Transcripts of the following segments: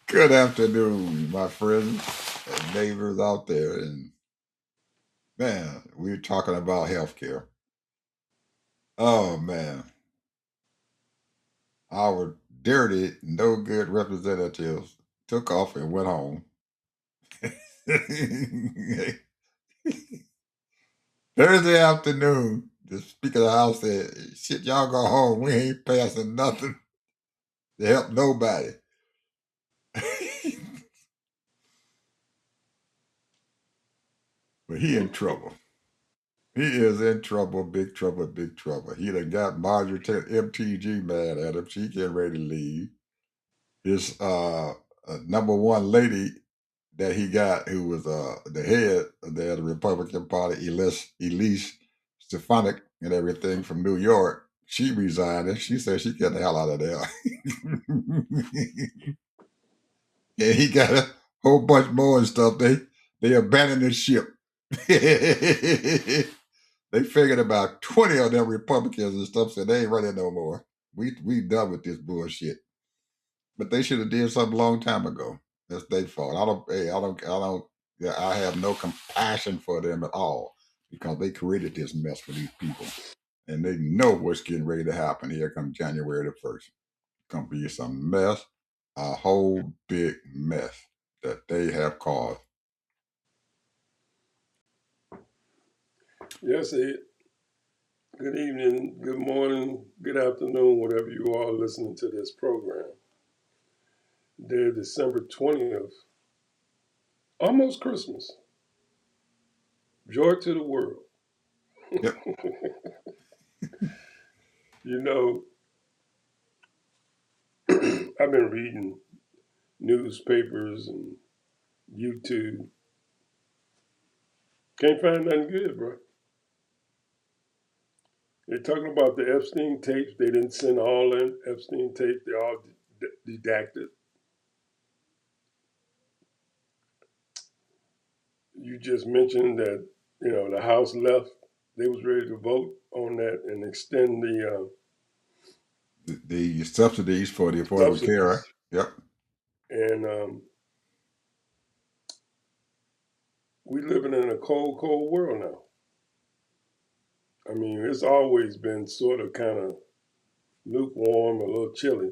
Good afternoon, my friends and neighbors out there. And man, we're talking about healthcare. Oh man, our dirty, no good representatives took off and went home. Thursday afternoon, the Speaker of the House said, "Shit, y'all go home. We ain't passing nothing to help nobody." But he in trouble. He is in trouble, big trouble, big trouble. He done got Marjorie Taylor MTG mad at him. She getting ready to leave. His number one lady that he got, who was the head of the Republican Party, Elise Stefanik and everything from New York, she resigned and she said she get the hell out of there. And he got a whole bunch more and stuff. They abandoned the ship. They figured about 20 of them Republicans and stuff said they ain't running no more. We done with this bullshit. But they should have did something a long time ago. That's their fault. Yeah, I have no compassion for them at all because they created this mess for these people. And they know what's getting ready to happen here come January the 1st. It's gonna be some mess, a whole big mess that they have caused. Yes, Ed. Good evening, good morning, good afternoon, whatever you are listening to this program. Day December 20th, almost Christmas. Joy to the world. Yep. You know, I've been reading newspapers and YouTube. Can't find nothing good, bro. They're talking about the Epstein tapes. They didn't send all in Epstein tapes. They're all redacted. You just mentioned that, the House left. They was ready to vote on that and extend the The subsidies for the Affordable Care Act. subsidies. Yep. And we living in a cold, cold world now. I mean, it's always been sort of kind of lukewarm, a little chilly,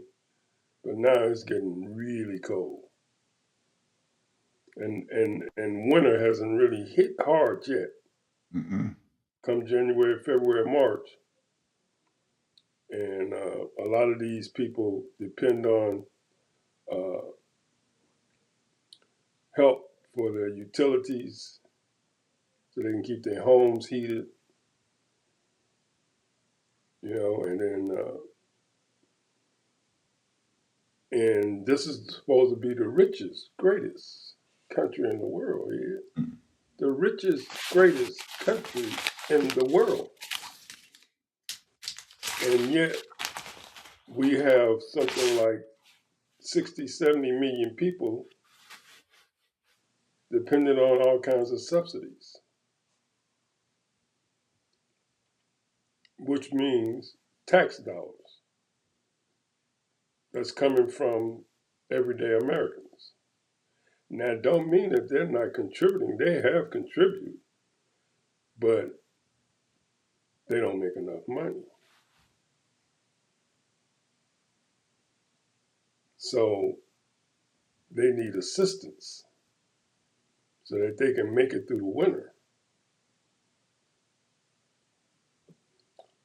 but now it's getting really cold. And winter hasn't really hit hard yet. Mm-mm. Come January, February, March, and a lot of these people depend on uh, help for their utilities so they can keep their homes heated, and then and this is supposed to be the richest, greatest country in the world here. The richest, greatest country in the world. And yet we have something like 60, 70 million people dependent on all kinds of subsidies, which means tax dollars that's coming from everyday Americans. Now, it don't mean that they're not contributing. They have contributed, but they don't make enough money. So they need assistance so that they can make it through the winter.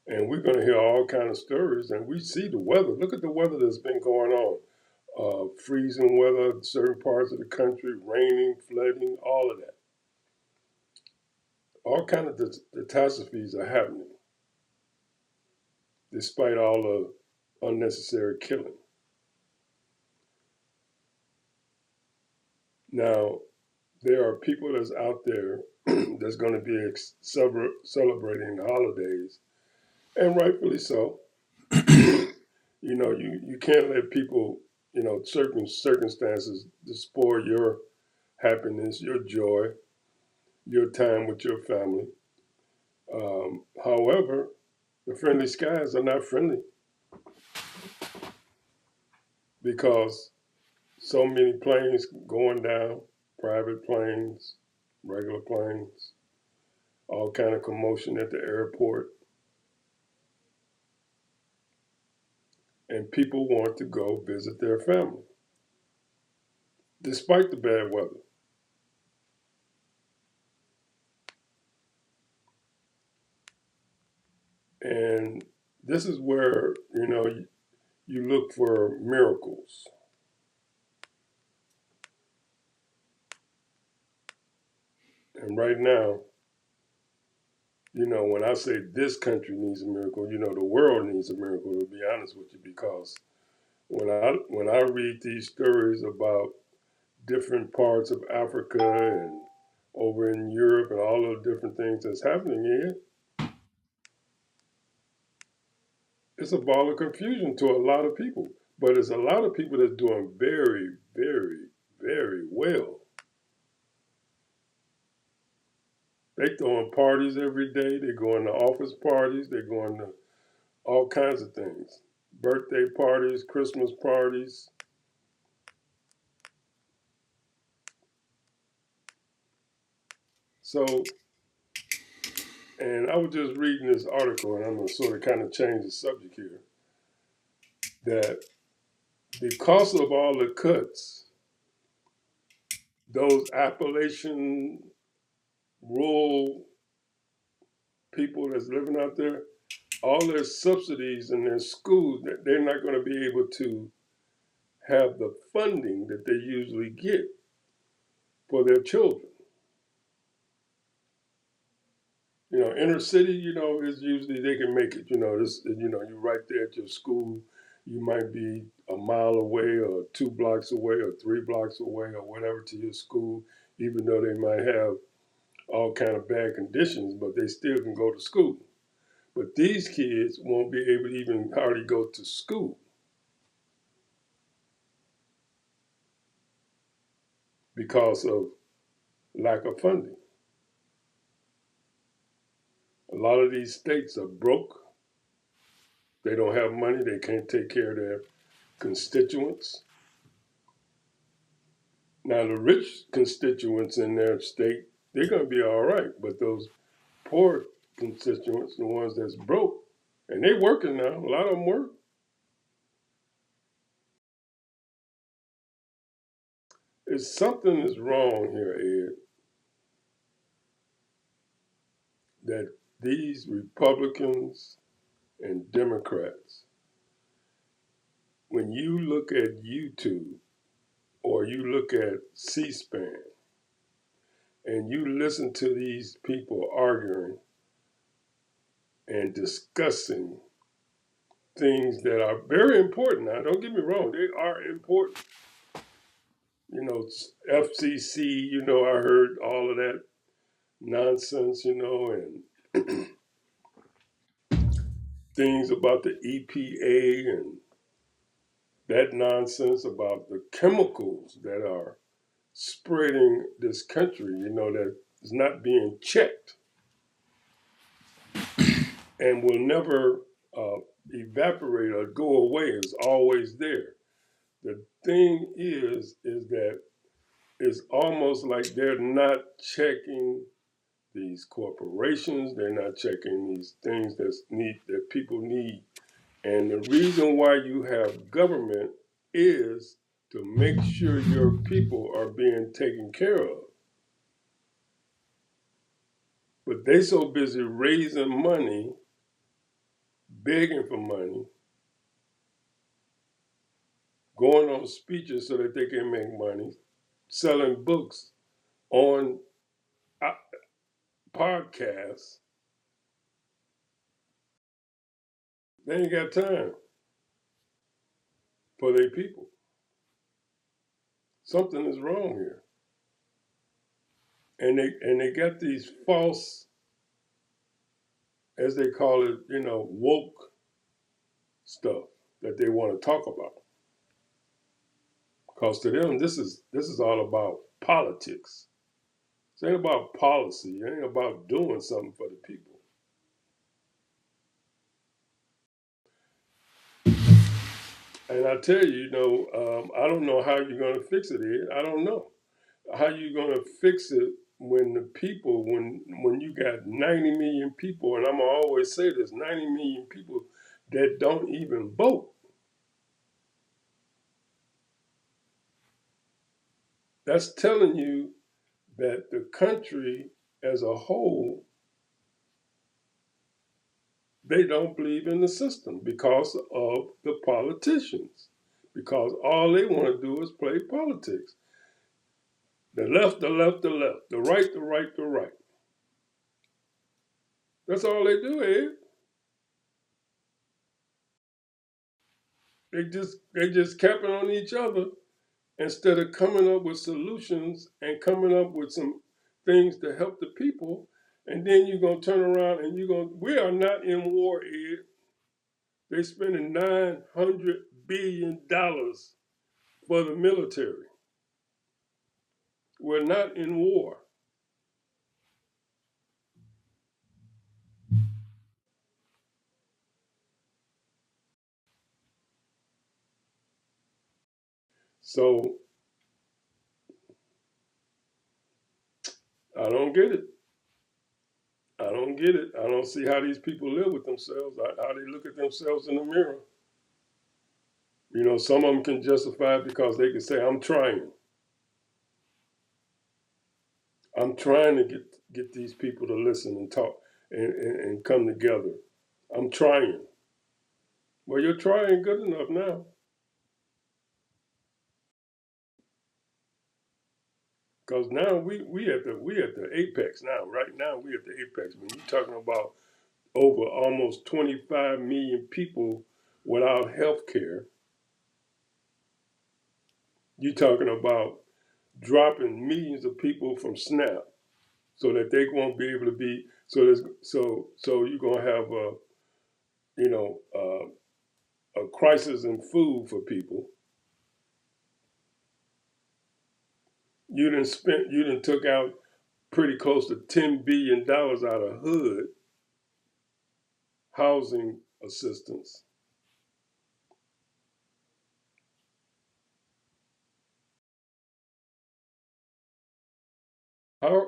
And we're going to hear all kind of stories, and we see the weather. Look at the weather that's been going on. Freezing weather, certain parts of the country, raining, flooding, all of that. All kind of catastrophes are happening, despite all the unnecessary killing. Now, there are people that's out there that's going to be celebrating the holidays, and rightfully so. You can't let people, certain circumstances spoil your happiness, your joy, your time with your family. However, the friendly skies are not friendly because so many planes going down, private planes, regular planes, all kind of commotion at the airport. And people want to go visit their family, despite the bad weather. And this is where, you look for miracles. And right now, when I say this country needs a miracle, the world needs a miracle, to be honest with you, because when I read these stories about different parts of Africa and over in Europe and all the different things that's happening here, it's a ball of confusion to a lot of people. But it's a lot of people that's doing very, very, very well. They throwing parties every day. They going to office parties. They going to all kinds of things. Birthday parties, Christmas parties. So, and I was just reading this article, and I'm going to sort of kind of change the subject here, that because of all the cuts, those Appalachian rural people that's living out there, all their subsidies in their schools, that they're not going to be able to have the funding that they usually get for their children. Inner city, is usually they can make it. You're right there at your school. You might be a mile away or 2 blocks away or 3 blocks away or whatever to your school, even though they might have all kind of bad conditions, but they still can go to school. But these kids won't be able to even hardly go to school because of lack of funding. A lot of these states are broke. They don't have money. They can't take care of their constituents. Now, the rich constituents in their state, they're going to be all right. But those poor constituents, the ones that's broke, and they working now, a lot of them work. It's something is wrong here, Ed, that these Republicans and Democrats, when you look at YouTube or you look at C-SPAN and you listen to these people arguing and discussing things that are very important. Now, don't get me wrong, they are important. FCC, I heard all of that nonsense, and things about the EPA and that nonsense about the chemicals that are spreading this country, that is not being checked and will never evaporate or go away. It's always there. The thing is that it's almost like they're not checking these corporations. They're not checking these things that people need. And the reason why you have government is to make sure your people are being taken care of. But they so busy raising money, begging for money, going on speeches so that they can make money, selling books on podcasts. They ain't got time for their people. Something is wrong here. And they got these false, as they call it, woke stuff that they want to talk about. Because to them, this is all about politics. It ain't about policy. It ain't about doing something for the people. And I tell you, I don't know how you're going to fix it, Ed. I don't know how you're going to fix it when the people, when you got 90 million people, and I'm gonna always say this, 90 million people that don't even vote. That's telling you that the country as a whole, they don't believe in the system because of the politicians. Because all they want to do is play politics. The left, the left, the left. The right, the right, the right. That's all they do, Ed. They just capping on each other instead of coming up with solutions and coming up with some things to help the people. And then you're gonna turn around and we are not in war, Ed. They're spending $900 billion for the military. We're not in war. So I don't get it. I don't get it. I don't see how these people live with themselves, how they look at themselves in the mirror. Some of them can justify it because they can say, I'm trying. I'm trying to get these people to listen and talk and come together. I'm trying. Well, you're trying good enough now. Because now we at the apex now. Right now we at the apex. When you're talking about over almost 25 million people without health care, you're talking about dropping millions of people from SNAP so that they won't be able to be so you're gonna have you know a crisis in food for people. You done took out pretty close to $10 billion out of HUD housing assistance. How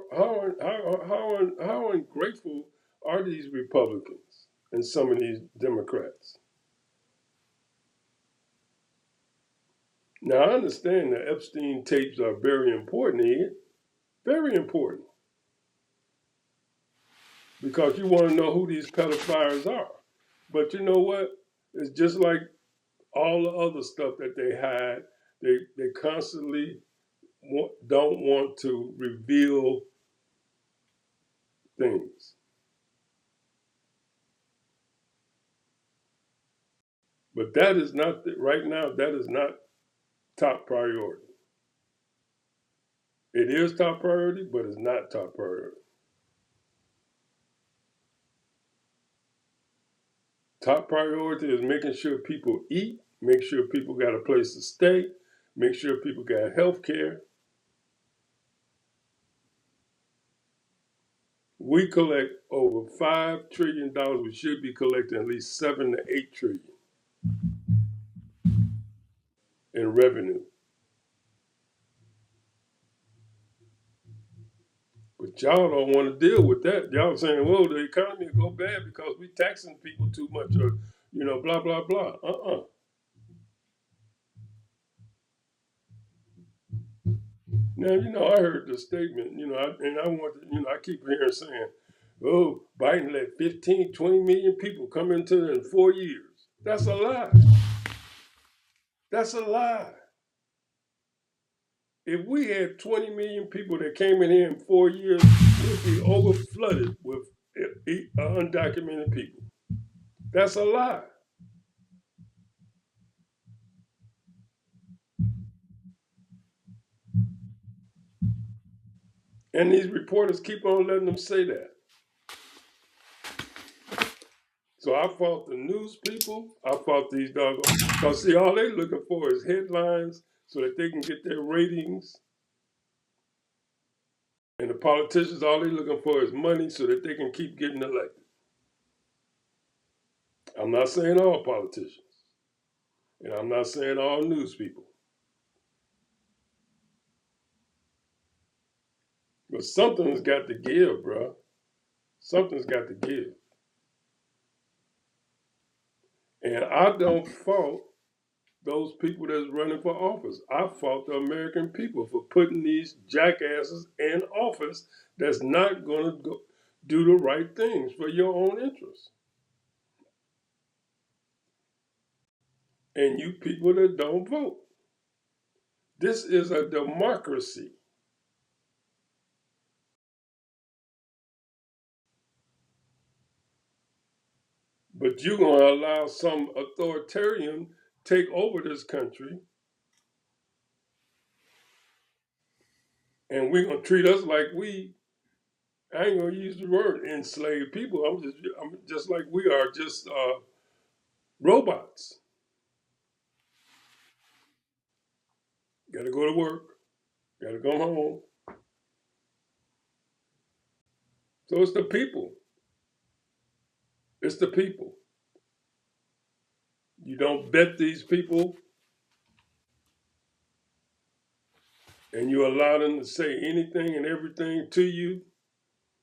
ungrateful are these Republicans and some of these Democrats? Now I understand that Epstein tapes are very important, Ed, very important, because you want to know who these pedophiles are. But you know what? It's just like all the other stuff that they hide. They constantly don't want to reveal things. But that is not right now. That is not top priority. It is top priority, but it's not top priority. Top priority is making sure people eat, make sure people got a place to stay, make sure people got health care. We collect over $5 trillion. We should be collecting at least 7 to 8 trillion in revenue. But y'all don't want to deal with that. Y'all saying, "Well, the economy will go bad because we taxing people too much," or blah blah blah. Now, I heard the statement, and I want to, I keep hearing saying, "Oh, Biden let 15, 20 million people come into it in 4 years." That's a lie. That's a lie. If we had 20 million people that came in here in 4 years, we'd be over flooded with undocumented people. That's a lie. And these reporters keep on letting them say that. So I fought the news people. I fought these dogs. Because, see, all they looking for is headlines so that they can get their ratings. And the politicians, all they looking for is money so that they can keep getting elected. I'm not saying all politicians. And I'm not saying all news people, but something's got to give, bro. Something's got to give. And I don't fault those people that's running for office. I fault the American people for putting these jackasses in office that's not going to do the right things for your own interests. And you people that don't vote. This is a democracy. But you're going to allow some authoritarian take over this country, and we're going to treat us like I ain't going to use the word enslaved people. I'm just like we are just robots. Got to go to work, got to come home. So it's the people. It's the people. You don't bet these people and you allow them to say anything and everything to you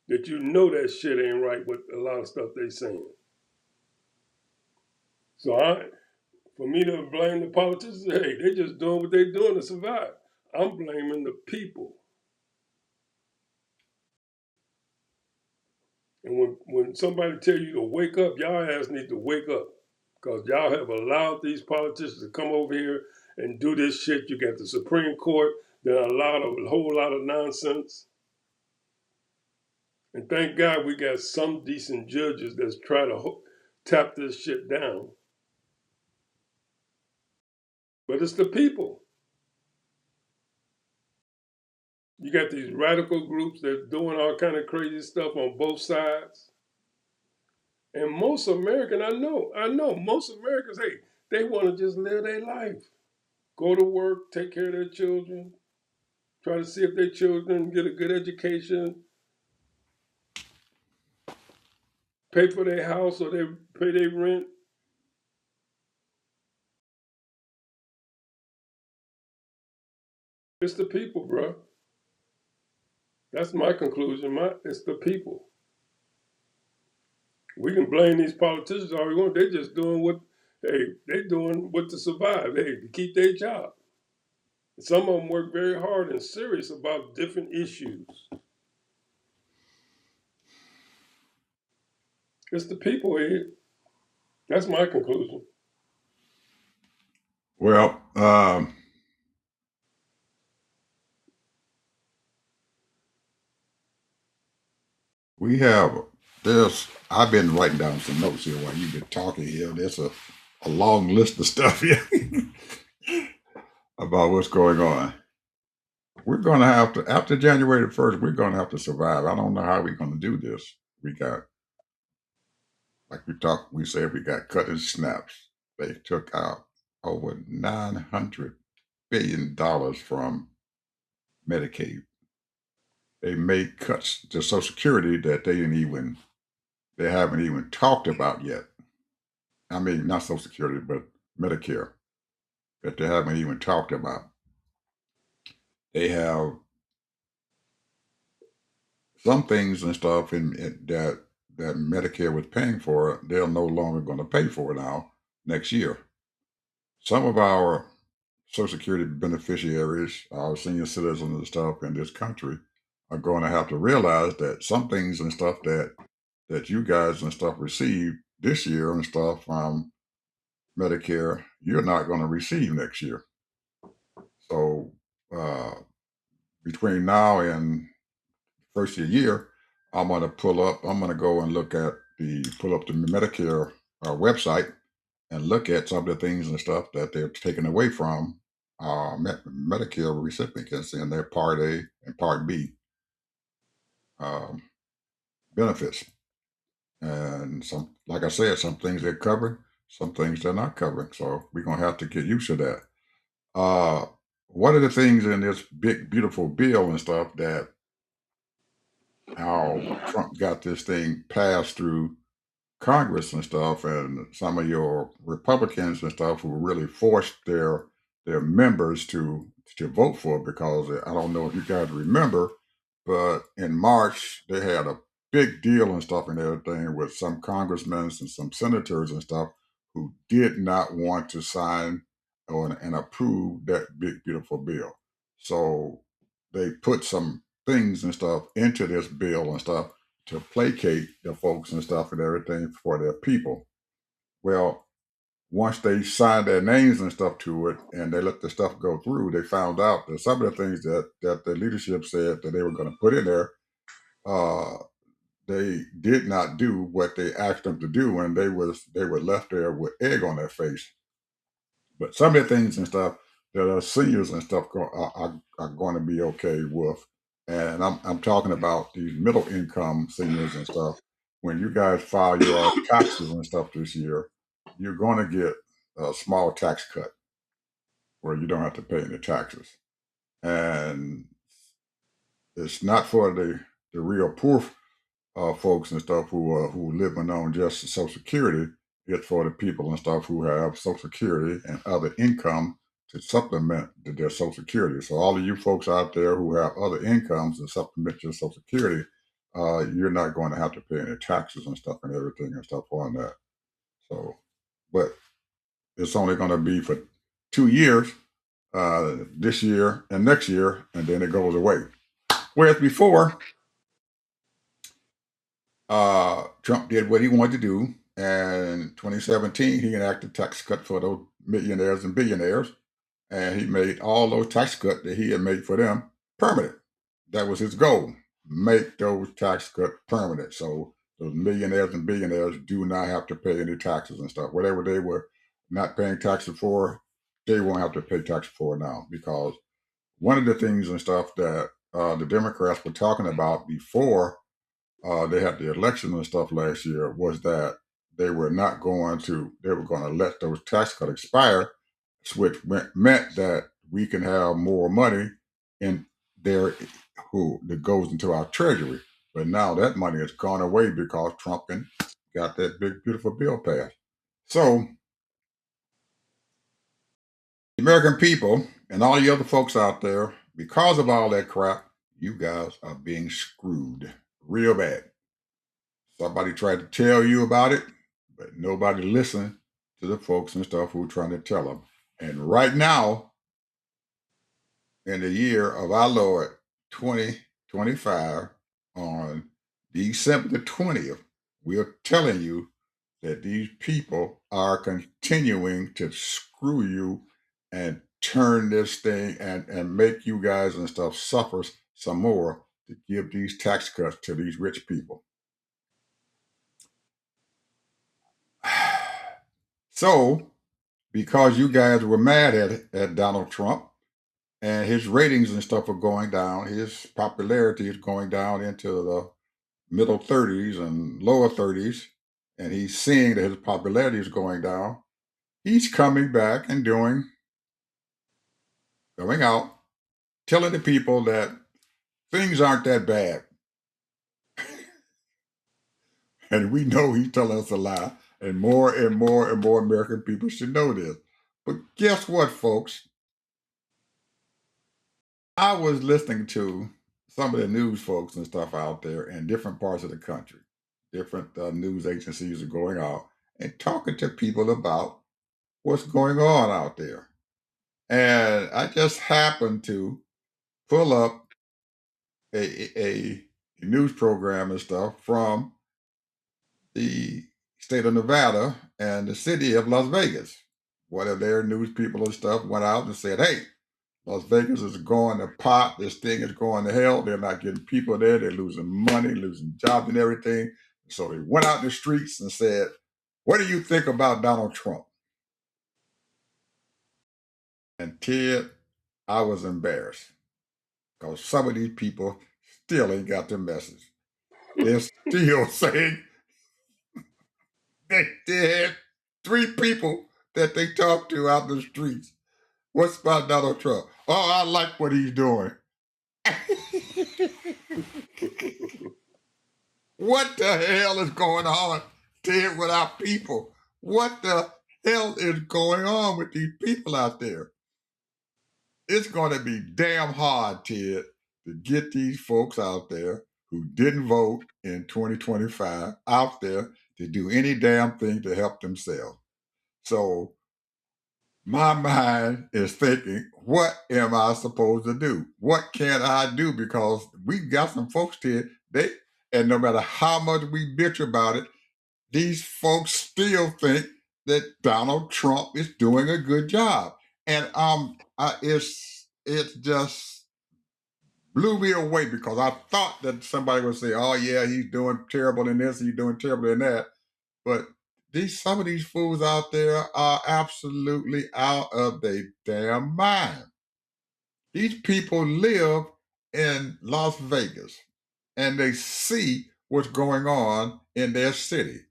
that you know that shit ain't right with a lot of stuff they saying. So for me to blame the politicians, hey, they're just doing what they're doing to survive. I'm blaming the people. And when somebody tell you to wake up, y'all ass need to wake up. Because y'all have allowed these politicians to come over here and do this shit. You got the Supreme Court that allowed a whole lot of nonsense. And thank God we got some decent judges that's trying to tap this shit down. But it's the people. You got these radical groups that's doing all kind of crazy stuff on both sides. And most Americans, I know, most Americans, hey, they want to just live their life. Go to work, take care of their children, try to see if their children get a good education, pay for their house or they pay their rent. It's the people, bro. That's my conclusion. It's the people. We can blame these politicians all we want. They're just doing they doing what to survive. Hey, to keep their job. Some of them work very hard and serious about different issues. It's the people here. That's my conclusion. Well, we have I've been writing down some notes here while you've been talking here. There's a long list of stuff here about what's going on. We're going to have to, after January the 1st, we're going to have to survive. I don't know how we're going to do this. We got, like we said, we got cut and snaps. They took out over $900 billion from Medicaid. They made cuts to Social Security that they haven't even talked about yet. I mean, not Social Security, but Medicare that they haven't even talked about. They have some things and stuff that Medicare was paying for. They're no longer going to pay for now next year. Some of our Social Security beneficiaries, our senior citizens and stuff in this country, are going to have to realize that some things and stuff that you guys and stuff receive this year and stuff from Medicare, you're not going to receive next year. So uh, between now and first of the year, I'm going to go and pull up the Medicare website and look at some of the things and stuff that they're taking away from Medicare recipients in their Part A and Part B um, benefits. And like I said, some things they're covering, some things they're not covering. So we're going to have to get used to that. Uh, one of the things in this big, beautiful bill and stuff that how Trump got this thing passed through Congress and stuff, and some of your Republicans and stuff who really forced their members to vote for it, because I don't know if you guys remember, but in March they had a big deal and stuff and everything with some congressmen and some senators and stuff who did not want to sign and approve that big beautiful bill. So they put some things and stuff into this bill and stuff to placate the folks and stuff and everything for their people. Well, once they signed their names and stuff to it and they let the stuff go through, they found out that some of the things that the leadership said that they were going to put in there, uh, they did not do what they asked them to do, and they were left there with egg on their face. But some of the things and stuff that our seniors and stuff are going to be okay with, and I'm talking about these middle income seniors and stuff. When you guys file your taxes and stuff this year, you're going to get a small tax cut where you don't have to pay any taxes, and it's not for the real poor folks and stuff who living on just Social Security. It's for the people and stuff who have Social Security and other income to supplement their Social Security. So all of you folks out there who have other incomes to supplement your Social Security, you're not going to have to pay any taxes and stuff and everything and stuff on that. So, but it's only going to be for 2 years, this year and next year, and then it goes away. Whereas before, Trump did what he wanted to do. And in 2017, he enacted tax cut for those millionaires and billionaires. And he made all those tax cuts that he had made for them permanent. That was his goal. Make those tax cuts permanent. So those millionaires and billionaires do not have to pay any taxes and stuff. Whatever they were not paying taxes for, they won't have to pay taxes for now. Because one of the things and stuff that the Democrats were talking about before they had the election and stuff last year was that they were going to let those tax cuts expire, which meant that we can have more money in there that goes into our treasury. But now that money has gone away because Trump got that big beautiful bill passed. So the American people and all the other folks out there, because of all that crap, you guys are being screwed real bad. Somebody tried to tell you about it, but nobody listened to the folks and stuff who were trying to tell them. And right now, in the year of our Lord 2025, on December the 20th, we are telling you that these people are continuing to screw you and turn this thing and make you guys and stuff suffer some more to give these tax cuts to these rich people. So, because you guys were mad at Donald Trump and his ratings and stuff are going down, his popularity is going down into the middle 30s and lower 30s, and he's seeing that his popularity is going down. He's coming back and going out, telling the people that things aren't that bad. And we know he's telling us a lie, and more and more and more American people should know this. But guess what, folks? I was listening to some of the news folks and stuff out there in different parts of the country. Different news agencies are going out and talking to people about what's going on out there. And I just happened to pull up a news program and stuff from the state of Nevada and the city of Las Vegas. One of their news people and stuff went out and said, hey, Las Vegas is going to pot. This thing is going to hell. They're not getting people there. They're losing money, losing jobs and everything. So they went out in the streets and said, what do you think about Donald Trump? And Ted, I was embarrassed because some of these people still ain't got the message. They're still saying that they had 3 people that they talked to out in the streets. What's about Donald Trump? Oh, I like what he's doing. What the hell is going on? dead with our people. What the hell is going on with these people out there? It's going to be damn hard, Ted, to get these folks out there who didn't vote in 2025 out there to do any damn thing to help themselves. So my mind is thinking, what am I supposed to do? What can I do? Because we got some folks here, and no matter how much we bitch about it, these folks still think that Donald Trump is doing a good job. And it's just blew me away because I thought that somebody would say, "Oh yeah, he's doing terrible in this, he's doing terrible in that," but some of these fools out there are absolutely out of their damn mind. These people live in Las Vegas and they see what's going on in their city,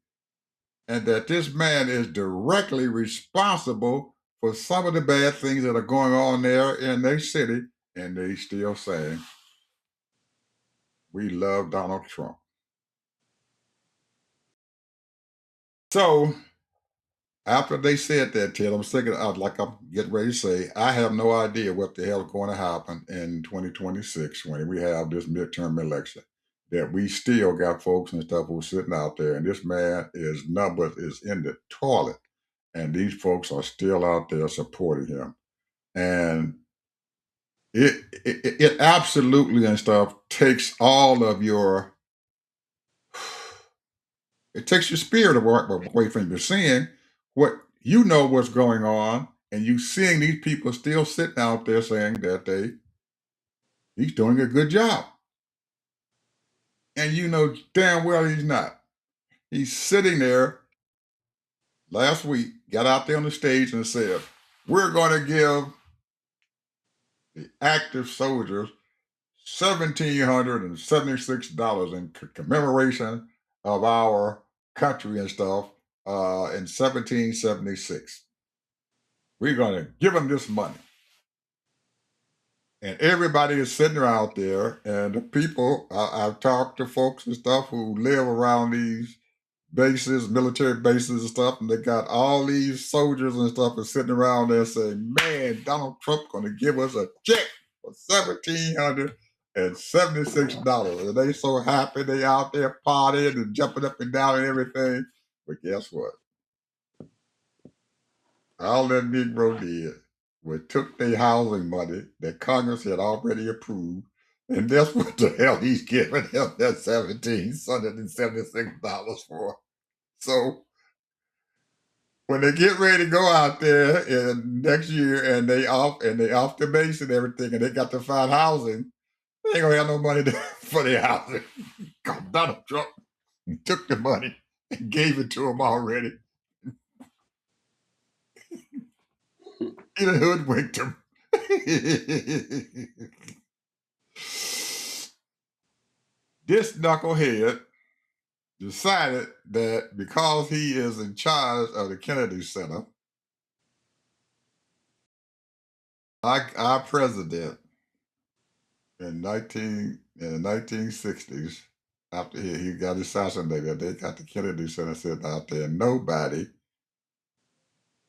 and that this man is directly responsible for some of the bad things that are going on there in their city, and they still saying, we love Donald Trump. So after they said that, Ted, I'm thinking, like I'm getting ready to say, I have no idea what the hell is going to happen in 2026 when we have this midterm election. That we still got folks and stuff who's sitting out there, and this man is numbers is in the toilet, and these folks are still out there supporting him. And it absolutely and stuff takes all of your it takes your spirit away from you seeing what you know what's going on, and you seeing these people still sitting out there saying that he's doing a good job, and you know damn well he's not. He's sitting there last week, got out there on the stage and said, "We're going to give the active soldiers $1,776 in commemoration of our country and stuff in 1776. We're going to give them this money." And everybody is sitting around there, and the people, I've talked to folks and stuff who live around these bases, military bases and stuff, and they got all these soldiers and stuff are sitting around there saying, man, Donald Trump going to give us a check for $1,776. And they so happy they out there partying and jumping up and down and everything. But guess what? All that Negro did was took their housing money that Congress had already approved, and that's what the hell he's giving them that $1,776 for. So when they get ready to go out there in next year and they off the base and everything, and they got to find housing, they ain't gonna have no money for their housing. Because Donald Trump took the money and gave it to them already. He done hoodwinked them. This knucklehead decided that because he is in charge of the Kennedy Center, our president in the 1960s, after he got assassinated, they got the Kennedy Center sitting out there. Nobody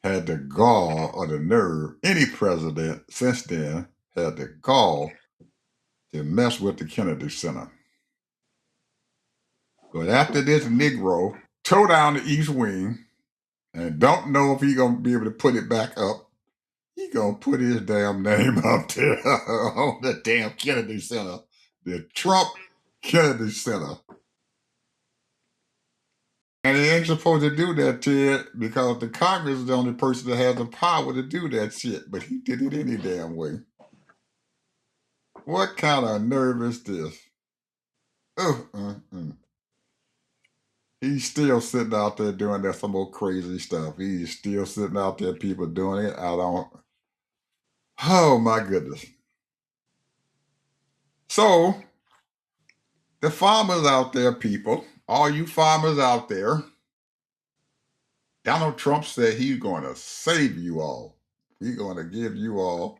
had the gall or the nerve, any president since then had the gall to mess with the Kennedy Center. But after this Negro tore down the East Wing and don't know if he gonna be able to put it back up, he gonna put his damn name up there on the damn Kennedy Center, the Trump Kennedy Center. And he ain't supposed to do that, Ted, because the Congress is the only person that has the power to do that shit. But he did it any damn way. What kind of nerve is this? He's still sitting out there doing that some old crazy stuff. He's still sitting out there, people doing it. I don't. Oh my goodness. So the farmers out there, people, all you farmers out there, Donald Trump said he's going to save you all. He's going to give you all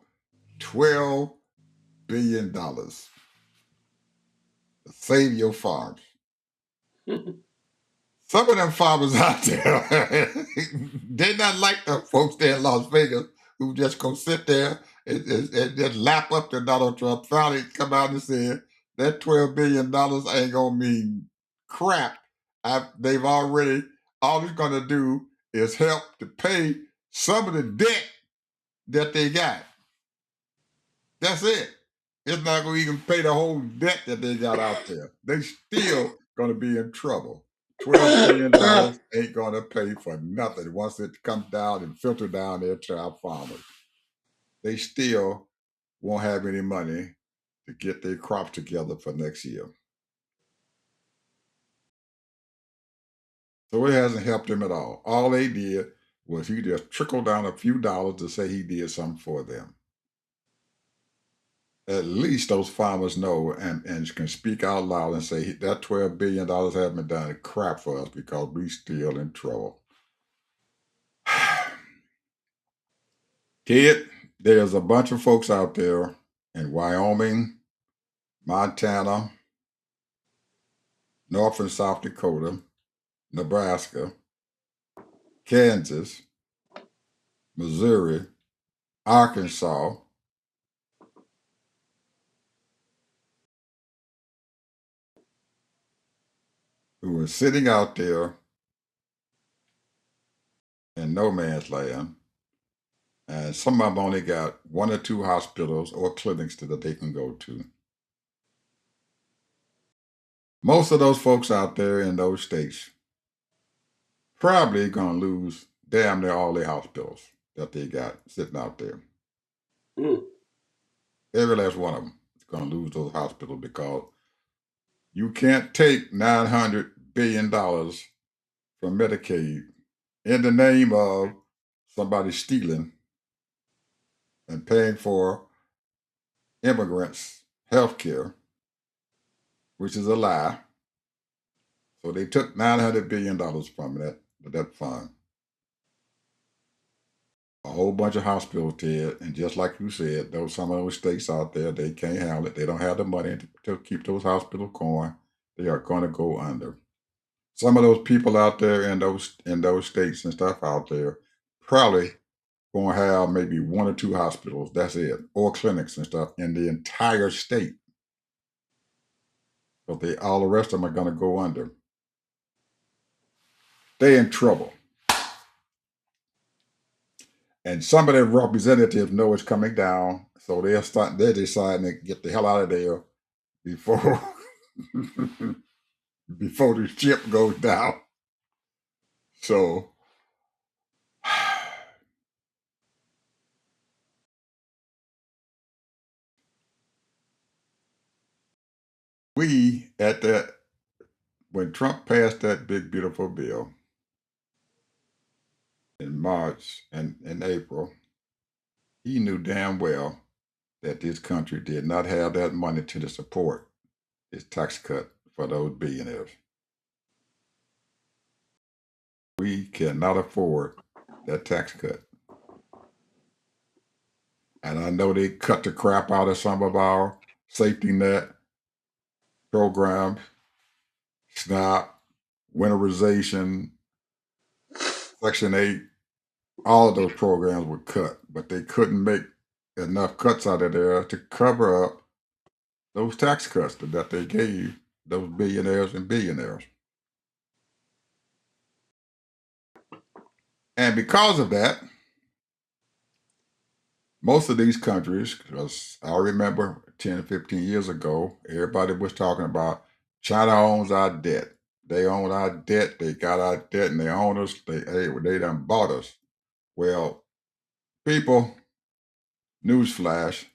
$12 billion to save your farms. Some of them farmers out there, they not like the folks there in Las Vegas who just go sit there and just lap up to Donald Trump. Finally come out and say that $12 billion ain't gonna mean crap. They've already all it's gonna do is help to pay some of the debt that they got. That's it. It's not going to even pay the whole debt that they got out there. They still going to be in trouble. $12 billion ain't going to pay for nothing once it comes down and filter down there to our farmers. They still won't have any money to get their crops together for next year. So it hasn't helped them at all. All they did was he just trickled down a few dollars to say he did something for them. At least those farmers know and can speak out loud and say that $12 billion haven't done crap for us because we still in trouble. Kid, there's a bunch of folks out there in Wyoming, Montana, North and South Dakota, Nebraska, Kansas, Missouri, Arkansas, who are sitting out there in no man's land. And some of them only got one or two hospitals or clinics that they can go to. Most of those folks out there in those states probably going to lose damn near all their hospitals that they got sitting out there. Mm. Every last one of them is going to lose those hospitals because you can't take $900 billion from Medicaid in the name of somebody stealing and paying for immigrants' health care, which is a lie. So they took $900 billion from that fund. A whole bunch of hospitals did, and just like you said, those some of those states out there, they can't handle it. They don't have the money to keep those hospitals going. They are going to go under. Some of those people out there in those states and stuff out there probably going to have maybe one or two hospitals. That's it, or clinics and stuff in the entire state. But all the rest of them are going to go under. They in trouble. And some of their representatives know it's coming down, so they're deciding to get the hell out of there before before the ship goes down. So we at that when Trump passed that big beautiful bill in March and in April, he knew damn well that this country did not have that money to support his tax cut for those billionaires. We cannot afford that tax cut. And I know they cut the crap out of some of our safety net programs, SNAP, winterization, Section 8, all of those programs were cut, but they couldn't make enough cuts out of there to cover up those tax cuts that they gave those billionaires and billionaires. And because of that, most of these countries, because I remember 10 or 15 years ago, everybody was talking about China owns our debt. They own our debt, they got our debt, and they own us. They done bought us. Well, people, newsflash,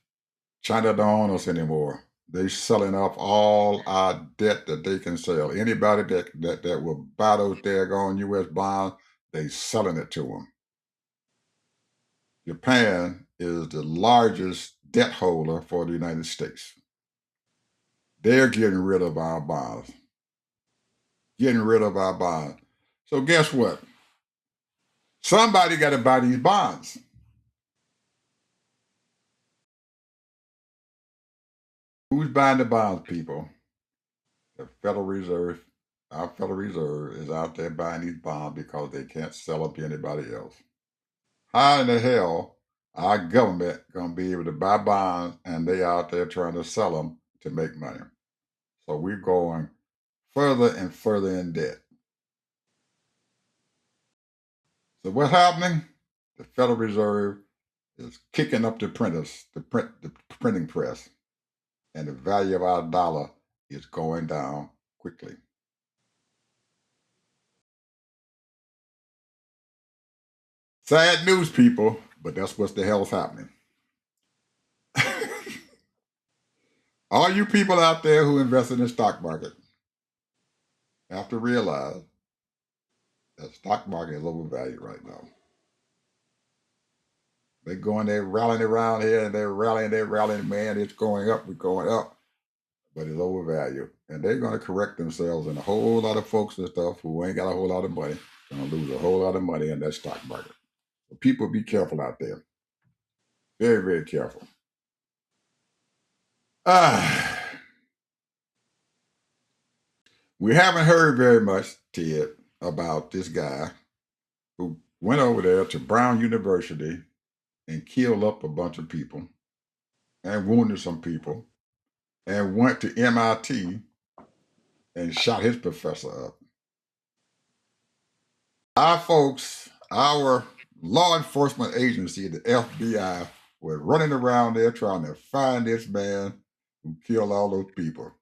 China don't own us anymore. They selling off all our debt that they can sell. Anybody that will buy those daggone U.S. bonds, they selling it to them. Japan is the largest debt holder for the United States. They're getting rid of our bonds. Getting rid of our bonds. So guess what? Somebody got to buy these bonds. Who's buying the bonds, people? The Federal Reserve Our Federal Reserve is out there buying these bonds because they can't sell them to anybody else. How in the hell our government gonna be able to buy bonds and they out there trying to sell them to make money? So we're going further and further in debt. So what's happening? The Federal Reserve is kicking up the printers, the printing press, and the value of our dollar is going down quickly. Sad news, people, but that's what the hell's happening. All you people out there who invest in the stock market have to realize that the stock market is overvalued right now. They're going there rallying around here and they're rallying, man, it's going up, we're going up, but it's overvalued. And they're going to correct themselves, and a whole lot of folks and stuff who ain't got a whole lot of money going to lose a whole lot of money in that stock market. So people be careful out there. Very, very careful. We haven't heard very much, Ted, about this guy who went over there to Brown University and killed up a bunch of people and wounded some people and went to MIT and shot his professor up. Our folks, our law enforcement agency, the FBI, were running around there trying to find this man who killed all those people.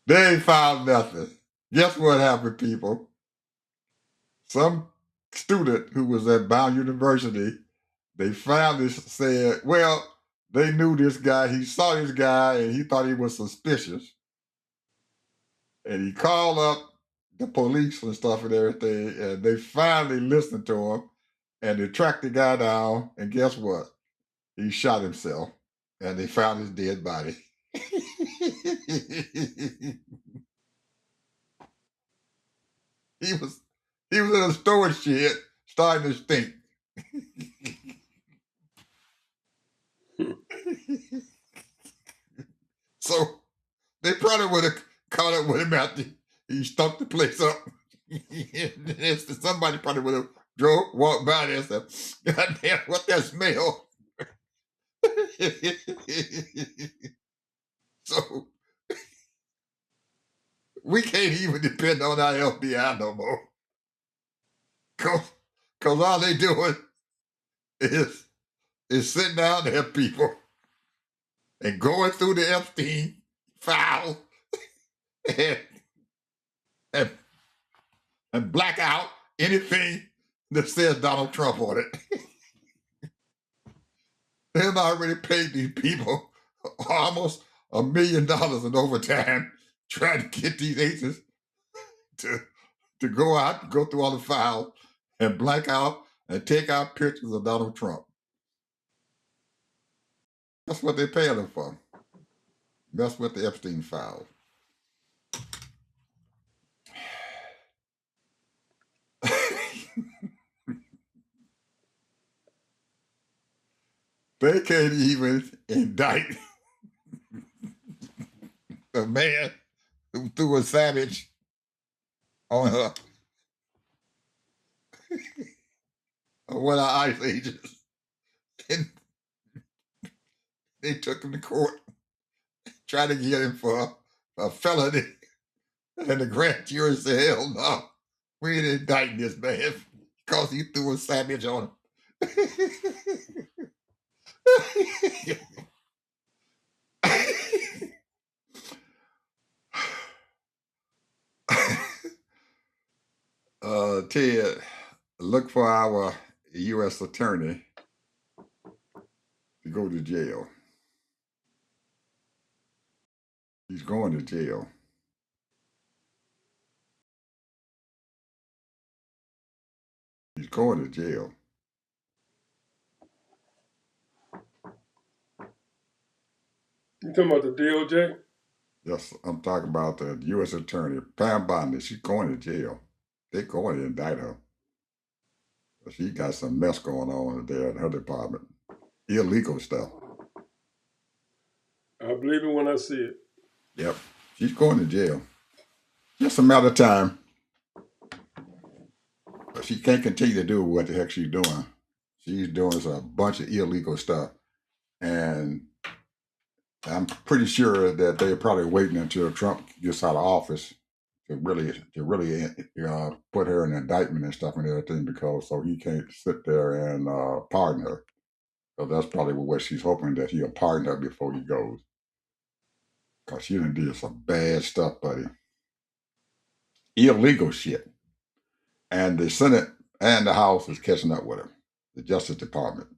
They ain't found nothing. Guess what happened, people? Some student who was at Brown University, they found this, said, well, they knew this guy. He saw this guy and he thought he was suspicious. And he called up the police and stuff and everything. And they finally listened to him and they tracked the guy down. And guess what? He shot himself and they found his dead body. He was in a storage shed starting to stink. So they probably would have caught up with him after he stunk the place up. Somebody probably would have walked by there and said, God damn, what that smell? So we can't even depend on our FBI no more. Cause all they doing is sitting down there, people, and going through the Epstein file and, and, and black out anything that says Donald Trump on it. They've already paid these people almost $1 million in overtime trying to get these agents to go out, go through all the files and black out and take out pictures of Donald Trump. That's what they're paying them for. That's what the Epstein files. They can't even indict a man who threw a savage on her. One of our ICE agents. And they took him to court, tried to get him for a felony. And the grand jury said, hell no, we ain't indicting this man because he threw a savage on him. Ted, look for our U.S. attorney to go to jail. He's going to jail. He's going to jail. You talking about the DOJ? Yes, I'm talking about the U.S. attorney, Pam Bondi. She's going to jail. They're going to indict her. She got some mess going on there in her department. illegal stuff. I believe it when I see it. Yep. She's going to jail. Just a matter of time. But she can't continue to do what the heck she's doing. She's doing a bunch of illegal stuff. And I'm pretty sure that they're probably waiting until Trump gets out of office to really put her in indictment and stuff and everything, because so he can't sit there and pardon her. So that's probably what she's hoping, that he'll pardon her before he goes, because she done did some bad stuff, buddy. Illegal shit. And the Senate and the House is catching up with her. The Justice Department.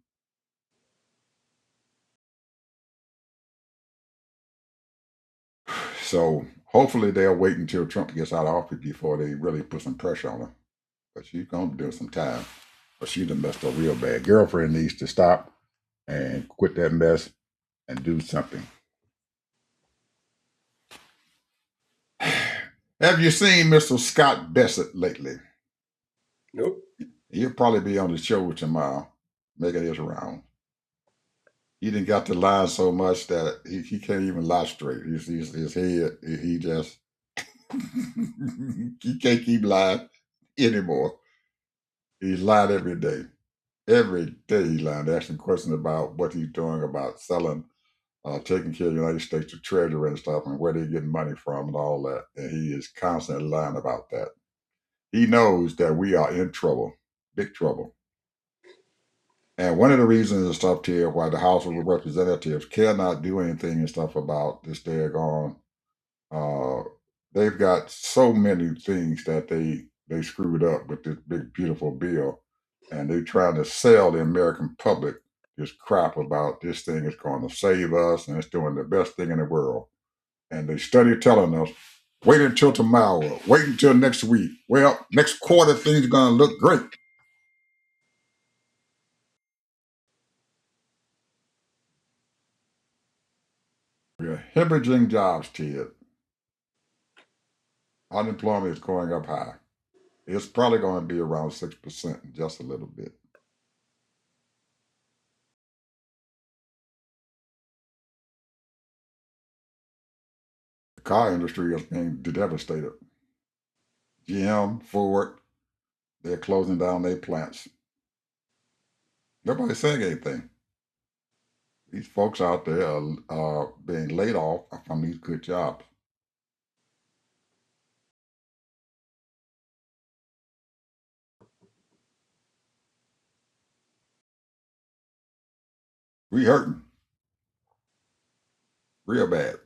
So hopefully they'll wait until Trump gets out of office before they really put some pressure on her. But she's going to do some time. But she done messed up real bad. Girlfriend needs to stop and quit that mess and do something. Have you seen Mr. Scott Bassett lately? Nope. He'll probably be on the show tomorrow, making his round. He didn't got to lie so much that he can't even lie straight. His head, he just, he can't keep lying anymore. He's lied every day. Every day he lied, asking questions about what he's doing about selling, taking care of the United States Treasury and stuff, and where they're getting money from and all that. And he is constantly lying about that. He knows that we are in trouble, big trouble. And one of the reasons and stuff here why the House of Representatives cannot do anything and stuff about this daggone, uh, they've got so many things that they screwed up with this big beautiful bill, and they trying to sell the American public this crap about this thing is going to save us and it's doing the best thing in the world. And they study telling us, wait until tomorrow, wait until next week. Well, next quarter things are going to look great. We're hemorrhaging jobs, Ted. Unemployment is going up high. It's probably going to be around 6% in just a little bit. The car industry is being devastated. GM, Ford, they're closing down their plants. Nobody's saying anything. These folks out there are being laid off from these good jobs. We hurting real bad.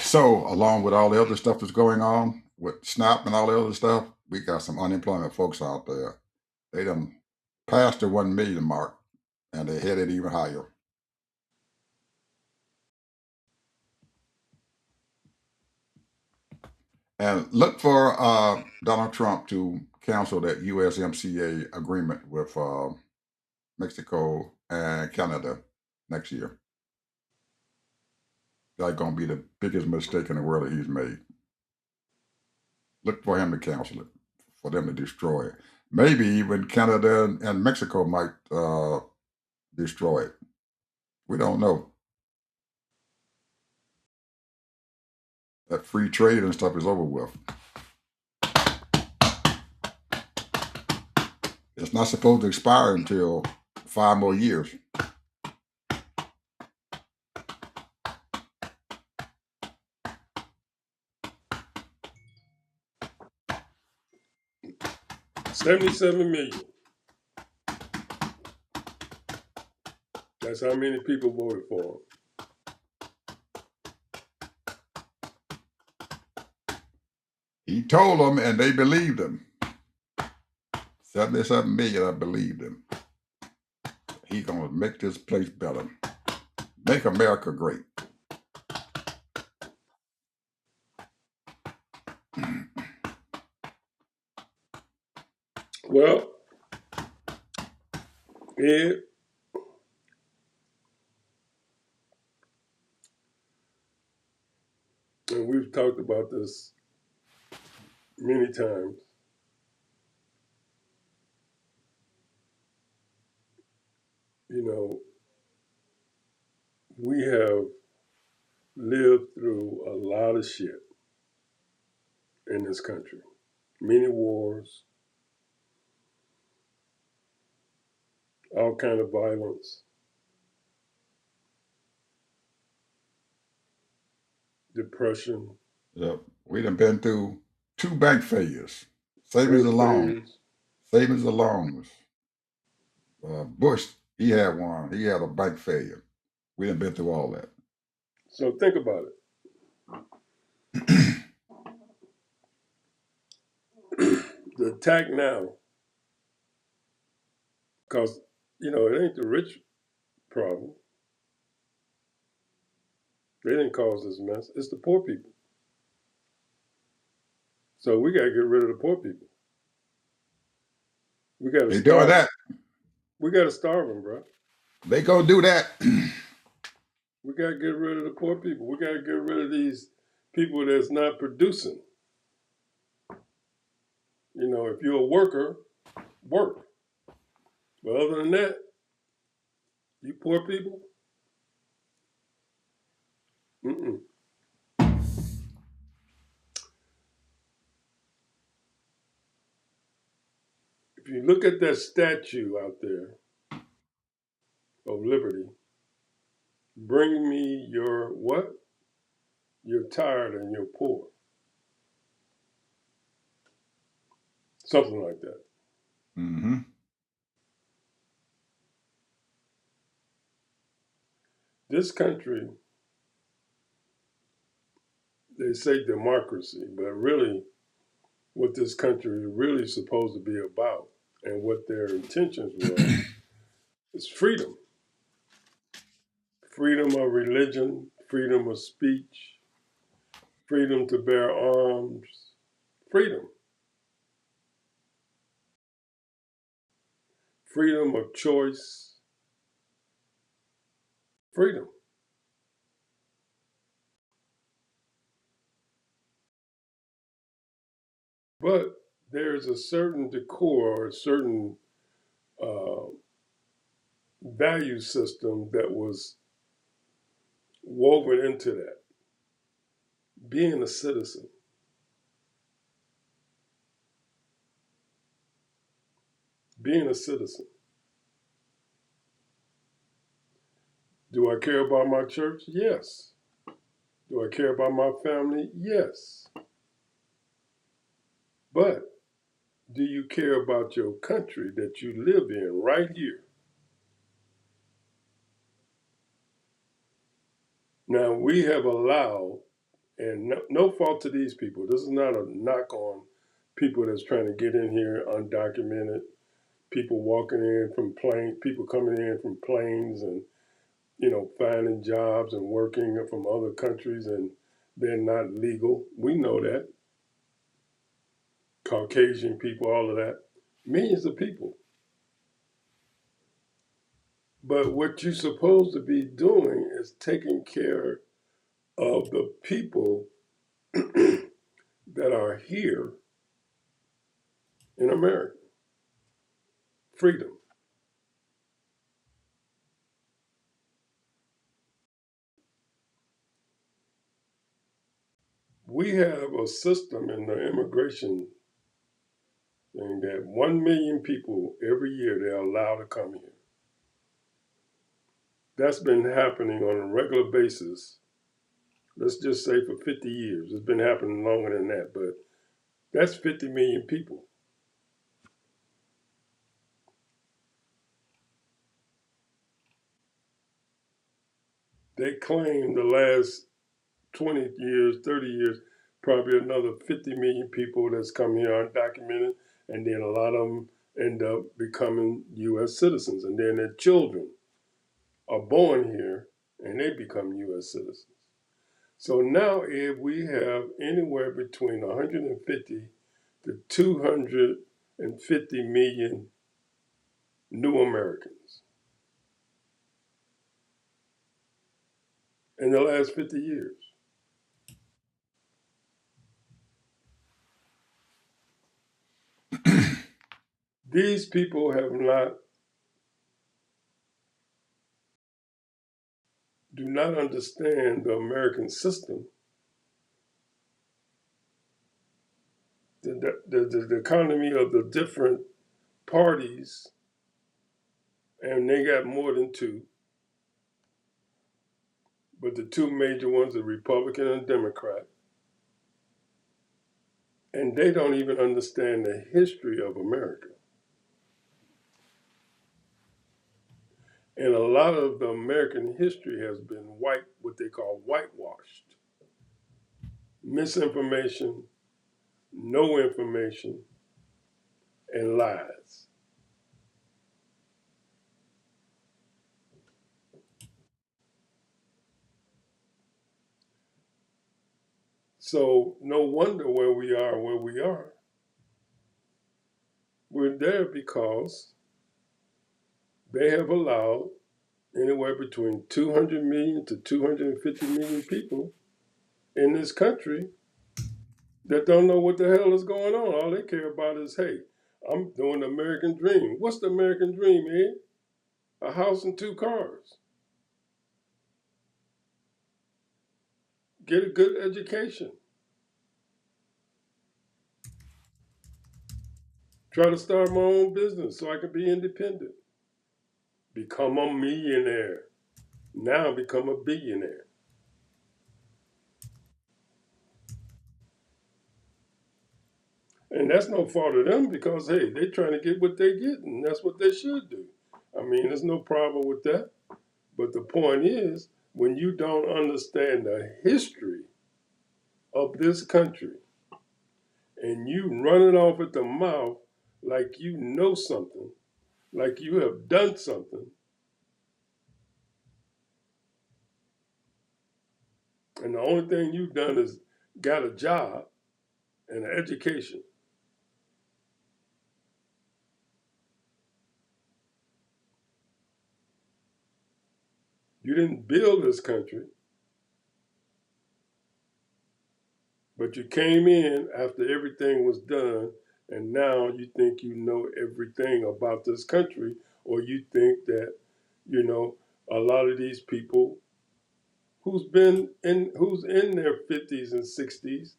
So, along with all the other stuff that's going on with SNAP and all the other stuff, we got some unemployment folks out there. They done passed the 1 million mark, and they headed even higher. And look for Donald Trump to cancel that USMCA agreement with Mexico and Canada next year. That's going to be the biggest mistake in the world that he's made. Look for him to cancel it, for them to destroy it. Maybe even Canada and Mexico might destroy it. We don't know. That free trade and stuff is over with. It's not supposed to expire until 5 more years. $77 million. That's how many people voted for him. He told them, and they believed him. 77 million, I believed him. He's gonna make this place better. Make America great. Well, yeah. And we've talked about this many times. You know, we have lived through a lot of shit in this country. Many wars, all kind of violence, depression, Yep. We done been through 2 bank failures, savings bank and loans, failures. savings and loans. Bush, he had one. He had a bank failure. We done been through all that. So think about it. The attack now, because, you know, it ain't the rich problem. They didn't cause this mess. It's the poor people. So we got to get rid of the poor people. We got to They doing starve them. that. We got to starve them, bro. They gonna do that. We got to get rid of the poor people. We got to get rid of these people that's not producing. You know, if you're a worker, work. But other than that, you poor people, mm-mm. If you look at that statue out there of liberty, bring me your what? You're tired and you're poor. Something like that. Mm-hmm. This country, they say democracy, but really what this country is really supposed to be about and what their intentions were is freedom. Freedom of religion, freedom of speech, freedom to bear arms, freedom. Freedom of choice, freedom. But there's a certain decor or a certain uh, value system that was woven into that. Being a citizen. Being a citizen. Do I care about my church? Yes. Do I care about my family? Yes. But do you care about your country that you live in right here? Now, we have allowed, and no fault to these people, this is not a knock on people that's trying to get in here undocumented, people walking in from planes, people coming in from planes and, you know, finding jobs and working from other countries and they're not legal. We know that. Caucasian people, all of that. Millions of people. But what you're supposed to be doing is taking care of the people that are here in America. Freedom. We have a system in the immigration thing that 1 million people every year they're allowed to come here. That's been happening on a regular basis. Let's just say for 50 years. It's been happening longer than that, but that's 50 million people. They claim the last 20 years, 30 years, probably another 50 million people that's come here undocumented, and then a lot of them end up becoming U.S. citizens, and then their children are born here and they become U.S. citizens. So now, if we have anywhere between 150 to 250 million new Americans in the last 50 years. These people have not do not understand the American system, the economy of the different parties, and they got more than two, but the two major ones are Republican and Democrat, and they don't even understand the history of America. And a lot of the American history has been what they call whitewashed. Misinformation, no information, and lies. So no wonder where we are where we are. We're there because they have allowed anywhere between 200 million to 250 million people in this country that don't know what the hell is going on. All they care about is, hey, I'm doing the American dream. What's the American dream, Ed? A house and two cars. Get a good education. Try to start my own business so I can be independent. Become a millionaire. Now become a billionaire. And that's no fault of them because, hey, they're trying to get what they get, and that's what they should do. I mean, there's no problem with that. But the point is, when you don't understand the history of this country and you run it off at the mouth like you know something, like you have done something, and the only thing you've done is got a job and an education. You didn't build this country, but you came in after everything was done, and now you think you know everything about this country, or you think that, you know, a lot of these people who's in their 50s and 60s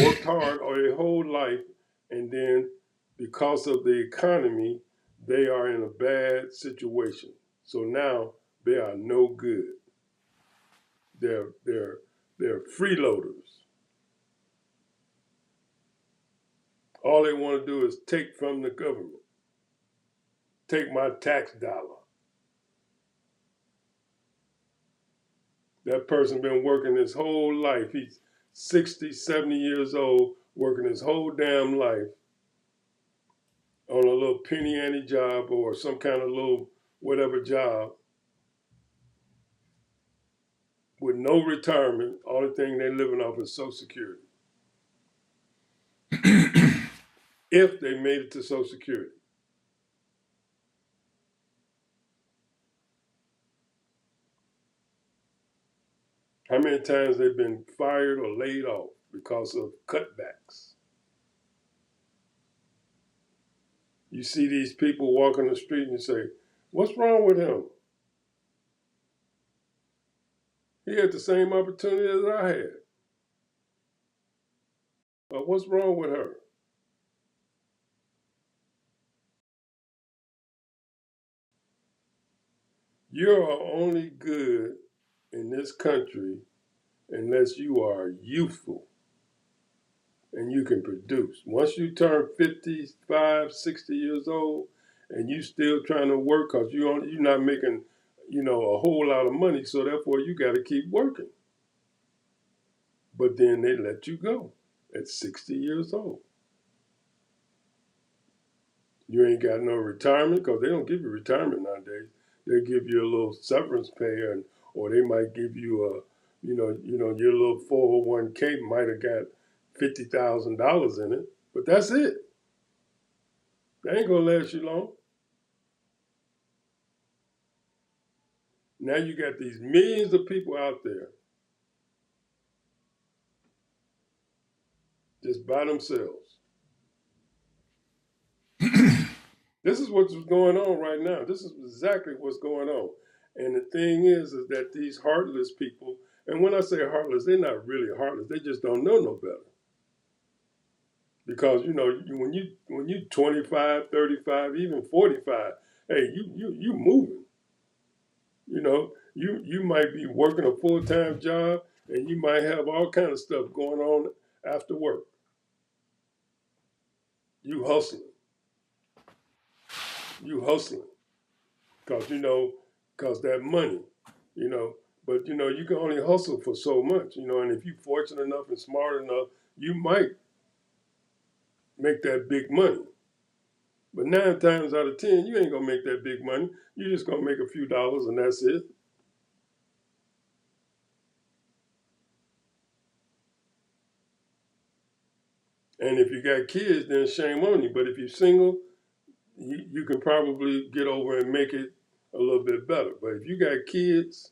worked hard all their whole life, and then because of the economy, they are in a bad situation. So now they are no good. They're freeloaders. All they want to do is take from the government, take my tax dollar. That person been working his whole life. He's 60, 70 years old, working his whole damn life on a little penny ante job or some kind of little whatever job with no retirement. Only thing they're living off is Social Security. If they made it to Social Security. How many times they've been fired or laid off because of cutbacks? You see these people walking the street and you say, what's wrong with him? He had the same opportunity as I had. But what's wrong with her? You're only good in this country unless you are youthful and you can produce. Once you turn 55, 60 years old and you still trying to work because you're not making, a whole lot of money, so therefore you got to keep working. But then they let you go at 60 years old. You ain't got no retirement because they don't give you retirement nowadays. They give you a little severance pay, or they might give you your little 401k might have got $50,000 in it, but that's it. They ain't gonna last you long. Now you got these millions of people out there just by themselves. This is what's going on right now. This is exactly what's going on. And the thing is that these heartless people, and when I say heartless, they're not really heartless. They just don't know no better. Because when you 25, 35, even 45, hey, you moving. You might be working a full-time job, and you might have all kind of stuff going on after work. You hustling, because that money, you know. But you can only hustle for so much, and if you're fortunate enough and smart enough, you might make that big money. But 9 times out of 10, you ain't gonna make that big money. You're just gonna make a few dollars, and that's it. And if you got kids, then shame on you. But if you're single, you can probably get over and make it a little bit better. But if you got kids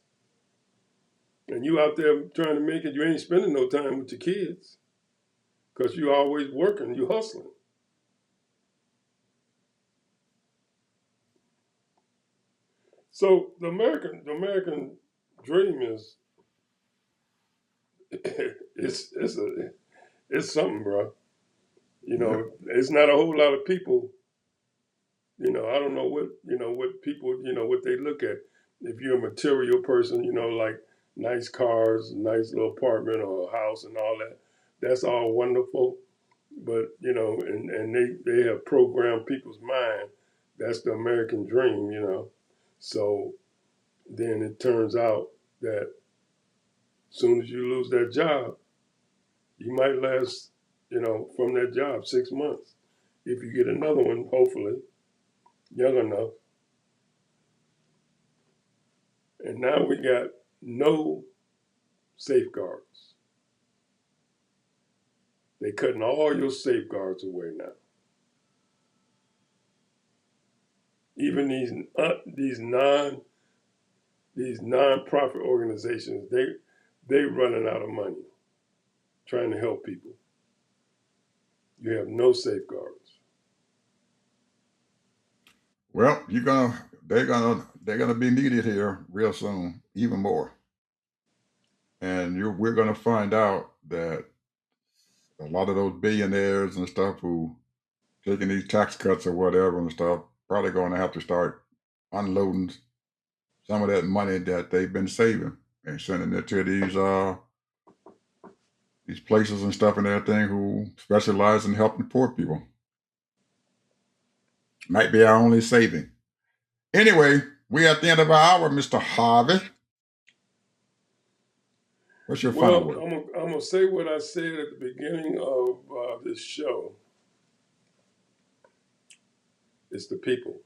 and you out there trying to make it, you ain't spending no time with your kids because you always working, you hustling. So the American dream is it's something, bro. Yep. It's not a whole lot of people. I don't know what people what they look at. If you're a material person, like nice cars, nice little apartment or a house and all that, that's all wonderful. But and they have programmed people's mind. That's the American dream. So then it turns out that as soon as you lose that job, you might last, from that job 6 months. If you get another one, hopefully, young enough. And now we got no safeguards. They cutting all your safeguards away now. Even these non-profit organizations, they running out of money trying to help people. You have no safeguards. Well, they're gonna be needed here real soon, even more. And we're gonna find out that a lot of those billionaires and stuff who taking these tax cuts or whatever and stuff probably going to have to start unloading some of that money that they've been saving and sending it to these places and stuff and everything who specialize in helping poor people. Might be our only saving. Anyway, we're at the end of our hour, Mr. Harvey. What's your final Well, word? I'm gonna say what I said at the beginning of this show. It's the people.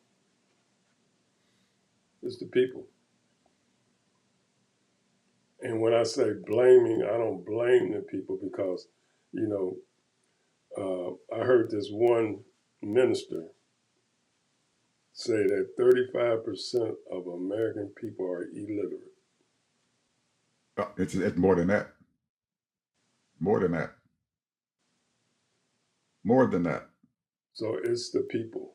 It's the people. And when I say blaming, I don't blame the people because, you know, I heard this one minister say that 35% of American people are illiterate. It's more than that. More than that. More than that. So it's the people.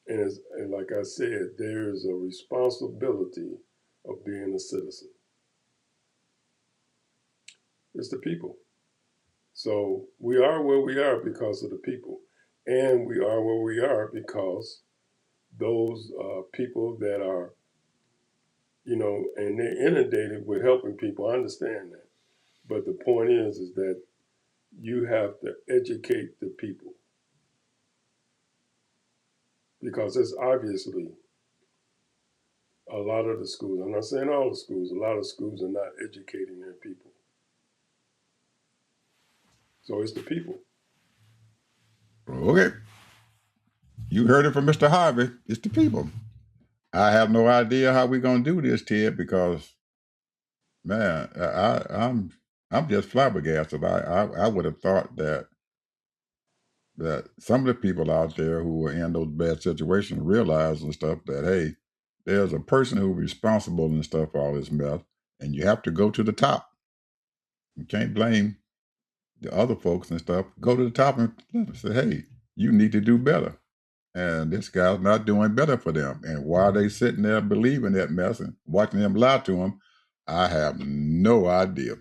And like I said, there's a responsibility of being a citizen. It's the people. So we are where we are because of the people. And we are where we are because those people that are, and they're inundated with helping people. I understand that. But the point is that you have to educate the people because it's obviously a lot of the schools, I'm not saying all the schools, a lot of schools are not educating their people. So it's the people. Okay. You heard it from Mr. Harvey. It's the people. I have no idea how we're gonna do this, Ted, because man, I'm just flabbergasted. I would have thought that some of the people out there who are in those bad situations realize and stuff that hey, there's a person who's responsible and stuff for all this mess, and you have to go to the top. You can't blame the other folks and stuff. Go to the top and say, hey, you need to do better. And this guy's not doing better for them. And while they sitting there believing that mess and watching them lie to them, I have no idea.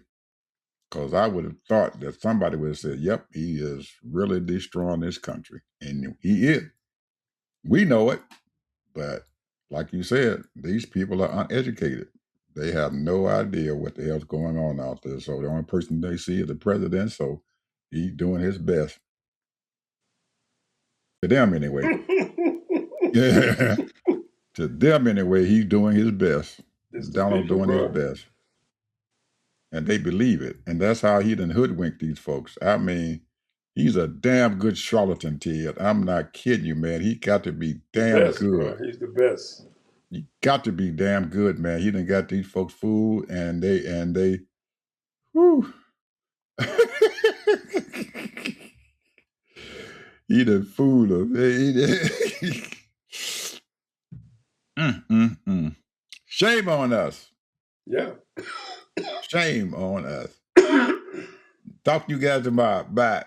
Because I would have thought that somebody would have said, yep, he is really destroying this country. And he is. We know it. But like you said, these people are uneducated. They have no idea what the hell's going on out there. So the only person they see is the president. So he's doing his best. To them, anyway. Yeah. To them, anyway, he's doing his best. It's the Donald's people, doing his bro. best. And they believe it. And that's how he done hoodwinked these folks. I mean, he's a damn good charlatan, Ted. I'm not kidding you, man. He got to be damn Best, good. bro. He's the best. He got to be damn good, man. He done got these folks fooled, and they, whew. He done fooled them. Shame on us. Yeah. Shame on us. Talk to you guys tomorrow. Bye.